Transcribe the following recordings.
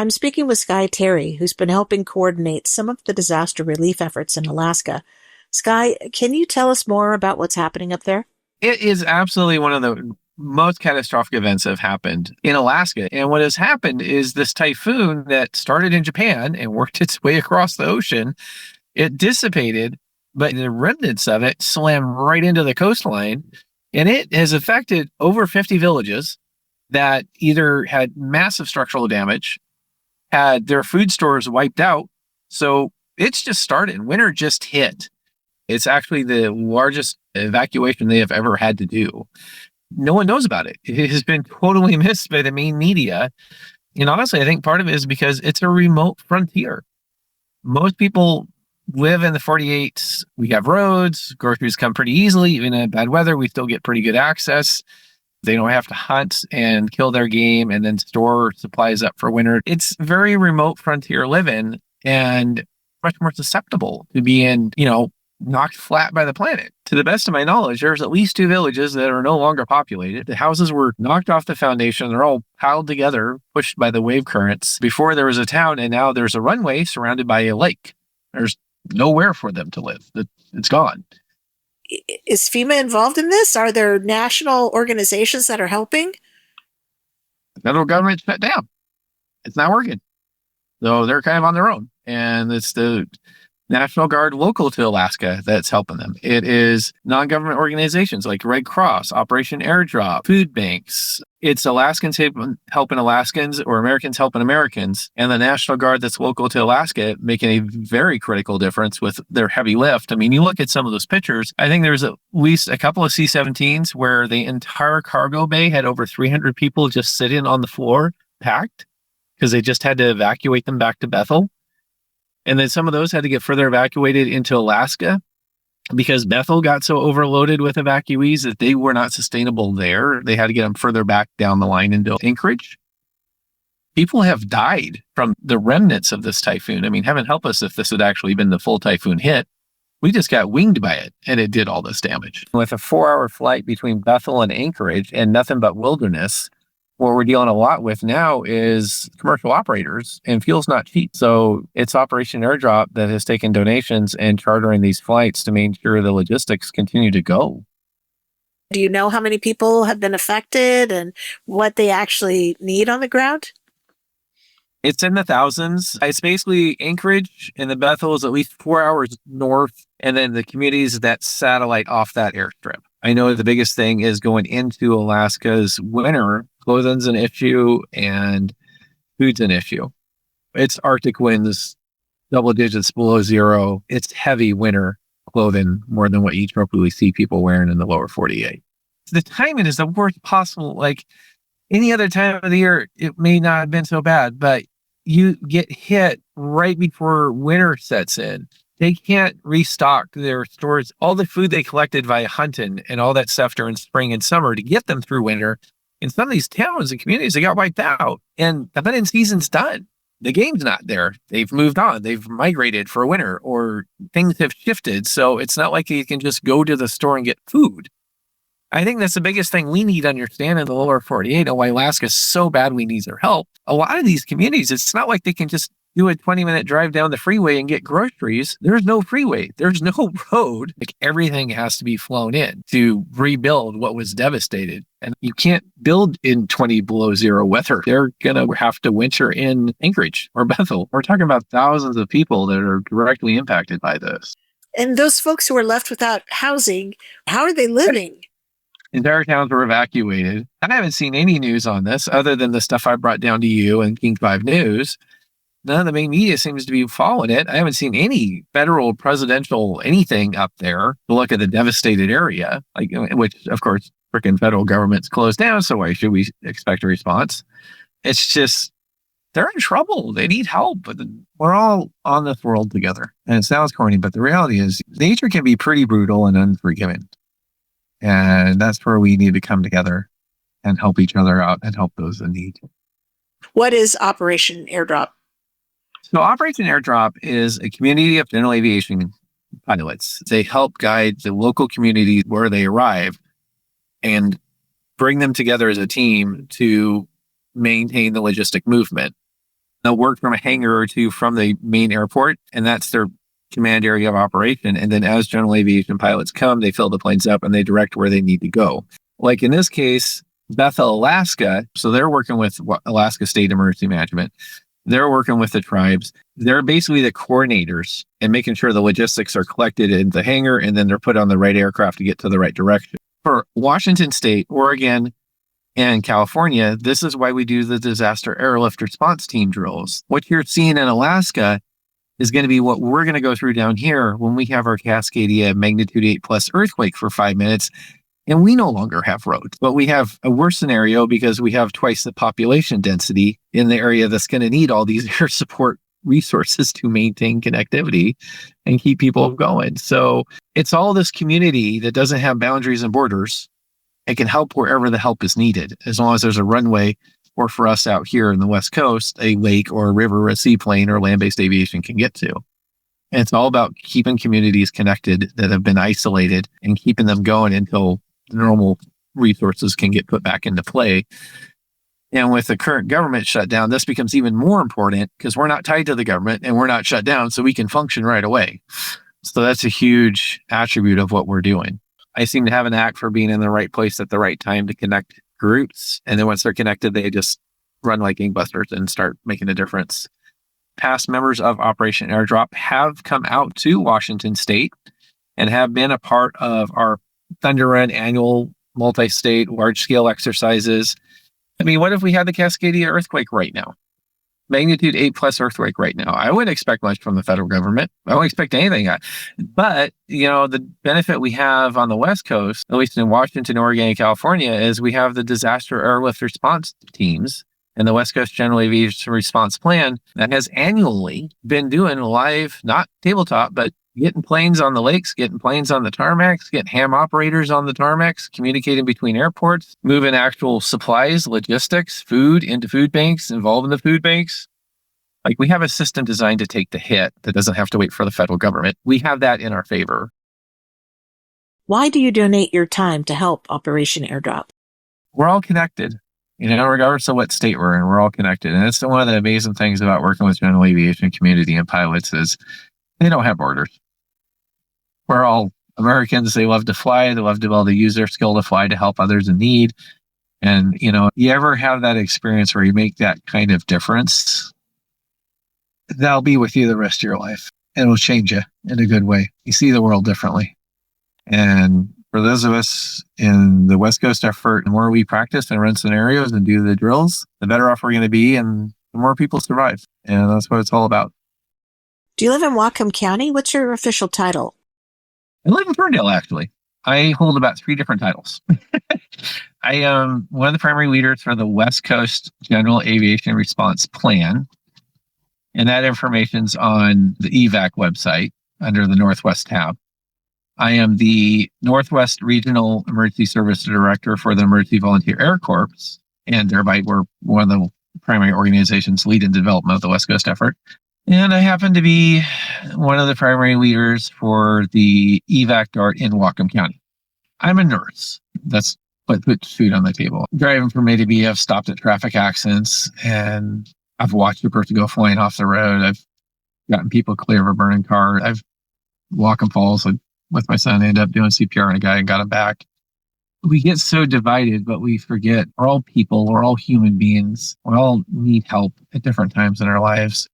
I'm speaking with Sky Terry, who's been helping coordinate some of the disaster relief efforts in Alaska. Sky, can you tell us more about what's happening up there? It is absolutely one of the most catastrophic events that have happened in Alaska. And what has happened is this typhoon that started in Japan and worked its way across the ocean, it dissipated, but the remnants of it slammed right into the coastline. And it has affected over 50 villages that either had massive structural damage, had their food stores wiped out. So it's just started. Winter just hit. It's actually the largest evacuation they have ever had to do. No one knows about it. It has been totally missed by the main media. And honestly, I think part of it is because it's a remote frontier. Most people live in the 48. We have roads, groceries come pretty easily. Even in bad weather, we still get pretty good access. They don't have to hunt and kill their game and then store supplies up for winter. It's very remote frontier living and much more susceptible to being, knocked flat by the planet. To the best of my knowledge, there's at least 2 villages that are no longer populated. The houses were knocked off the foundation. They're all piled together, pushed by the wave currents. Before there was a town, and now there's a runway surrounded by a lake. There's nowhere for them to live. It's gone. Is FEMA involved in this? Are there national organizations that are helping? The federal government shut down. It's not working. So they're kind of on their own. And it's the National Guard local to Alaska that's helping them. It is non-government organizations like Red Cross, Operation Airdrop, food banks. It's Alaskans helping Alaskans or Americans helping Americans. And the National Guard that's local to Alaska making a very critical difference with their heavy lift. I mean, you look at some of those pictures, I think there's at least a couple of C-17s where the entire cargo bay had over 300 people just sitting on the floor, packed, because they just had to evacuate them back to Bethel. And then some of those had to get further evacuated into Alaska because Bethel got so overloaded with evacuees that they were not sustainable there. They had to get them further back down the line into Anchorage. People have died from the remnants of this typhoon. I mean, heaven help us if this had actually been the full typhoon hit. We just got winged by it, and it did all this damage. With a 4-hour flight between Bethel and Anchorage and nothing but wilderness, what we're dealing a lot with now is commercial operators, and fuel's not cheap. So it's Operation Airdrop that has taken donations and chartering these flights to make sure the logistics continue to go. Do you know how many people have been affected and what they actually need on the ground? It's in the thousands. It's basically Anchorage, and the Bethel is at least 4 hours north, and then the communities that satellite off that airstrip. I know the biggest thing is going into Alaska's winter. Clothing's an issue and food's an issue. It's Arctic winds, double digits below zero. It's heavy winter clothing more than what you typically see people wearing in the lower 48. The timing is the worst possible. Like any other time of the year, it may not have been so bad, but you get hit right before winter sets in. They can't restock their stores, all the food they collected via hunting and all that stuff during spring and summer to get them through winter. In some of these towns and communities, they got wiped out, and the hunting season's done. The game's not there. They've moved on. They've migrated for winter, or things have shifted. So it's not like you can just go to the store and get food. I think that's the biggest thing we need to understand in the lower 48 and why Alaska so badly needs their help. A lot of these communities, it's not like they can just do a 20-minute drive down the freeway and get groceries. There's no freeway. There's no road. Like everything has to be flown in to rebuild what was devastated. And you can't build in 20 below zero weather. They're going to have to winter in Anchorage or Bethel. We're talking about thousands of people that are directly impacted by this. And those folks who are left without housing, how are they living? Entire towns were evacuated. I haven't seen any news on this other than the stuff I brought down to you and King 5 News. None of the main media seems to be following it. I haven't seen any federal, presidential, anything up there to look at the devastated area, which, of course, freaking federal government's closed down, so why should we expect a response? It's just, they're in trouble. They need help. But we're all on this world together. And it sounds corny, but the reality is nature can be pretty brutal and unforgiving. And that's where we need to come together and help each other out and help those in need. What is Operation Airdrop? So Operation Airdrop is a community of general aviation pilots. They help guide the local community where they arrive and bring them together as a team to maintain the logistic movement. They'll work from a hangar or two from the main airport, and that's their command area of operation. And then as general aviation pilots come, they fill the planes up and they direct where they need to go. Like in this case, Bethel, Alaska. So they're working with Alaska State Emergency Management. They're working with the tribes. They're basically the coordinators and making sure the logistics are collected in the hangar, and then they're put on the right aircraft to get to the right direction. For Washington State, Oregon, and California, this is why we do the disaster airlift response team drills. What you're seeing in Alaska is going to be what we're going to go through down here when we have our Cascadia magnitude 8 plus earthquake for 5 minutes. And we no longer have roads, but we have a worse scenario because we have twice the population density in the area that's going to need all these air support resources to maintain connectivity and keep people going. So it's all this community that doesn't have boundaries and borders. It can help wherever the help is needed, as long as there's a runway, or for us out here in the West Coast, a lake or a river, a seaplane or land-based aviation can get to. And it's all about keeping communities connected that have been isolated and keeping them going until normal resources can get put back into play. And with the current government shutdown, this becomes even more important because we're not tied to the government and we're not shut down, so we can function right away. So that's a huge attribute of what we're doing. I seem to have an knack for being in the right place at the right time to connect groups. And then once they're connected, they just run like gangbusters and start making a difference. Past members of Operation Airdrop have come out to Washington State and have been a part of our Thunder Run annual multi-state large-scale exercises. I mean, what if we had the Cascadia earthquake right now? Magnitude 8 plus earthquake right now. I wouldn't expect much from the federal government. I don't expect anything. But, the benefit we have on the West Coast, at least in Washington, Oregon, and California, is we have the disaster airlift response teams and the West Coast General Aviation Response Plan that has annually been doing live, not tabletop, but getting planes on the lakes, getting planes on the tarmacs, getting ham operators on the tarmacs, communicating between airports, moving actual supplies, logistics, food into food banks, involving the food banks. Like, we have a system designed to take the hit that doesn't have to wait for the federal government. We have that in our favor. Why do you donate your time to help Operation Airdrop? We're all connected. Regardless of what state we're in, we're all connected. And it's one of the amazing things about working with general aviation community and pilots is they don't have borders. We're all Americans. They love to fly. They love to be able to use their skill to fly to help others in need. And, you ever have that experience where you make that kind of difference? That'll be with you the rest of your life. And it'll change you in a good way. You see the world differently. And for those of us in the West Coast effort, the more we practice and run scenarios and do the drills, the better off we're going to be and the more people survive. And that's what it's all about. Do you live in Whatcom County? What's your official title? I live in Ferndale, actually. I hold about 3 different titles. I am one of the primary leaders for the West Coast General Aviation Response Plan. And that information's on the EVAC website under the Northwest tab. I am the Northwest Regional Emergency Service Director for the Emergency Volunteer Air Corps, and thereby we're one of the primary organizations leading the development of the West Coast effort. And I happen to be one of the primary leaders for the EVAC DART in Whatcom County. I'm a nurse. That's what puts food on my table. Driving from A to B, I've stopped at traffic accidents, and I've watched a person go flying off the road. I've gotten people clear of a burning car. I've Whatcom Falls with my son, I ended up doing CPR on a guy and got him back. We get so divided, but we forget we're all people. We're all human beings. We all need help at different times in our lives.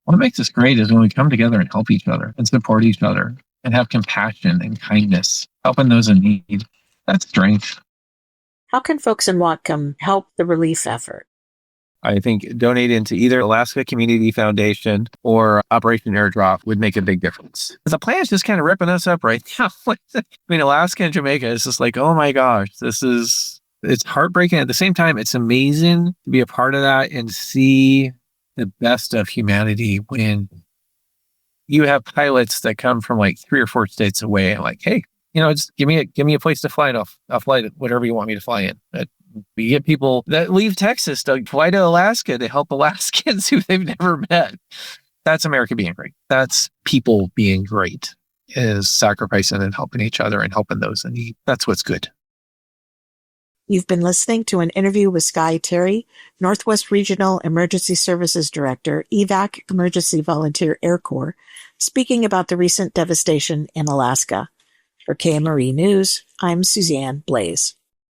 What makes us great is when we come together and help each other and support each other and have compassion and kindness, helping those in need. That's strength. How can folks in Whatcom help the relief effort? I think donating to either Alaska Community Foundation or Operation Airdrop would make a big difference. The plan's just kind of ripping us up right now. Alaska and Jamaica is just like, oh my gosh, it's heartbreaking. At the same time, it's amazing to be a part of that and see the best of humanity when you have pilots that come from like 3 or 4 states away and like, hey, just give me a place to fly, and I'll fly to whatever you want me to fly in. We get people that leave Texas to fly to Alaska to help Alaskans who they've never met. That's America being great. That's people being great, is sacrificing and helping each other and helping those in need. That's what's good. You've been listening to an interview with Sky Terry, Northwest Regional Emergency Services Director, EVAC Emergency Volunteer Air Corps, speaking about the recent devastation in Alaska. For KMRE News, I'm Suzanne Blaze.